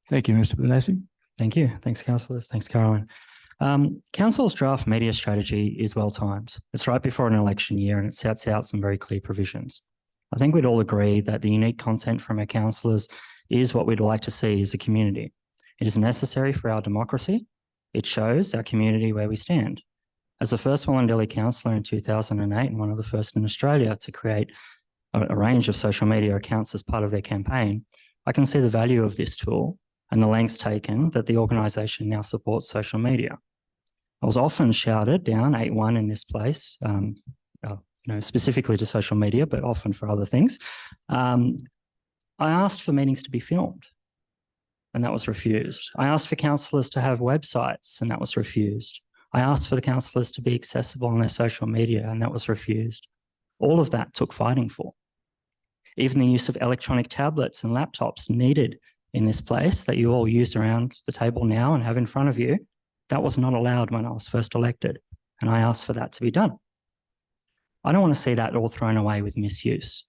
Thank you, Mr. Benassi. Thank you. Thanks, councillors. Thanks, Caroline. Council's draft media strategy is well timed. It's right before an election year and it sets out some very clear provisions. I think we'd all agree that the unique content from our councillors is what we'd like to see as a community. It is necessary for our democracy. It shows our community where we stand. As the first Wollondilly councillor in 2008 and one of the first in Australia to create a range of social media accounts as part of their campaign, I can see the value of this tool and the lengths taken that the organisation now supports social media. I was often shouted down 8-1 in this place, specifically to social media, but often for other things. I asked for meetings to be filmed and that was refused. I asked for councillors to have websites and that was refused. I asked for the councillors to be accessible on their social media and that was refused. All of that took fighting for. Even the use of electronic tablets and laptops needed in this place that you all use around the table now and have in front of you, that was not allowed when I was first elected, and I asked for that to be done. I don't want to see that all thrown away with misuse.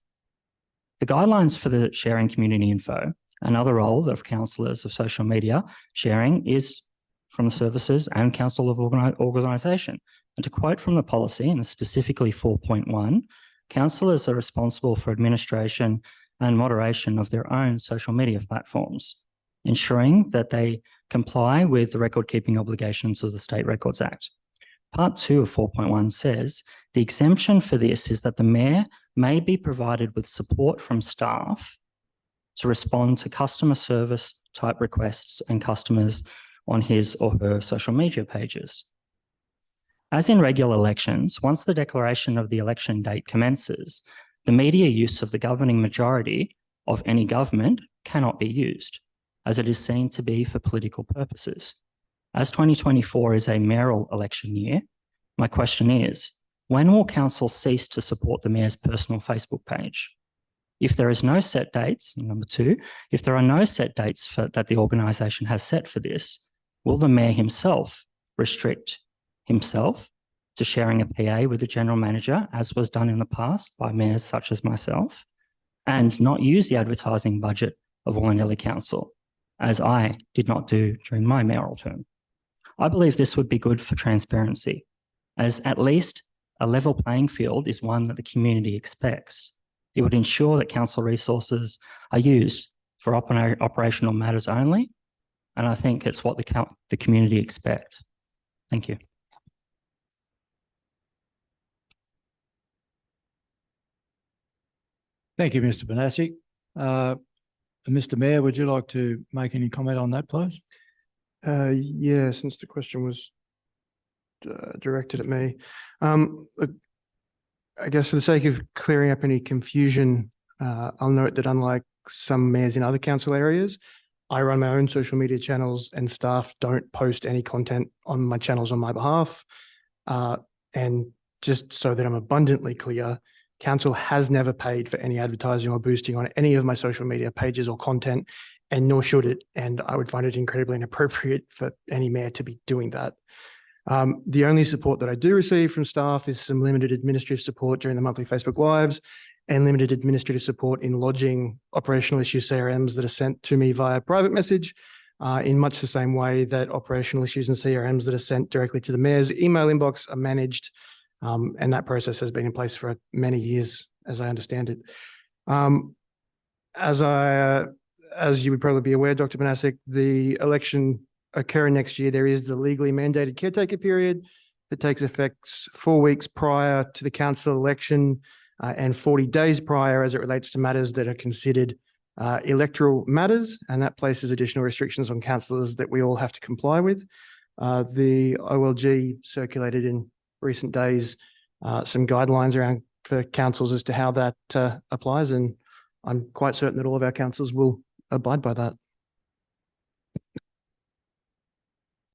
The guidelines for the sharing community info, another role of councillors of social media sharing, is from the services and council of organisation. And to quote from the policy, and specifically 4.1, councillors are responsible for administration and moderation of their own social media platforms, ensuring that they comply with the record-keeping obligations of the State Records Act. Part 2 of 4.1 says, the exemption for this is that the Mayor may be provided with support from staff to respond to customer service type requests and customers on his or her social media pages. As in regular elections, once the declaration of the election date commences, the media use of the governing majority of any government cannot be used, as it is seen to be for political purposes. As 2024 is a mayoral election year, my question is, when will council cease to support the Mayor's personal Facebook page? If there is no set dates, number 2, if there are no set dates that the organisation has set for this, will the Mayor himself restrict himself to sharing a PA with the General Manager, as was done in the past by mayors such as myself, and not use the advertising budget of Wollondilly Council, as I did not do during my mayoral term? I believe this would be good for transparency, as at least a level playing field is one that the community expects. It would ensure that council resources are used for operational matters only, and I think it's what the community expect. Thank you. Thank you, Mr. Benassi. Mr. Mayor, would you like to make any comment on that, please? Yeah, since the question was directed at me. I guess for the sake of clearing up any confusion, I'll note that unlike some mayors in other council areas, I run my own social media channels and staff don't post any content on my channels on my behalf. And just so that I'm abundantly clear, council has never paid for any advertising or boosting on any of my social media pages or content, and nor should it. And I would find it incredibly inappropriate for any mayor to be doing that. The only support that I do receive from staff is some limited administrative support during the monthly Facebook Lives and limited administrative support in lodging operational issue CRMs that are sent to me via private message, in much the same way that operational issues and CRMs that are sent directly to the mayor's email inbox are managed. And that process has been in place for many years, as I understand it. As you would probably be aware, Dr. Benassi, the election occurring next year, there is the legally mandated caretaker period that takes effect 4 weeks prior to the council election and 40 days prior as it relates to matters that are considered electoral matters, and that places additional restrictions on councillors that we all have to comply with. The OLG circulated in recent days some guidelines around for councils as to how that applies, and I'm quite certain that all of our councils will abide by that.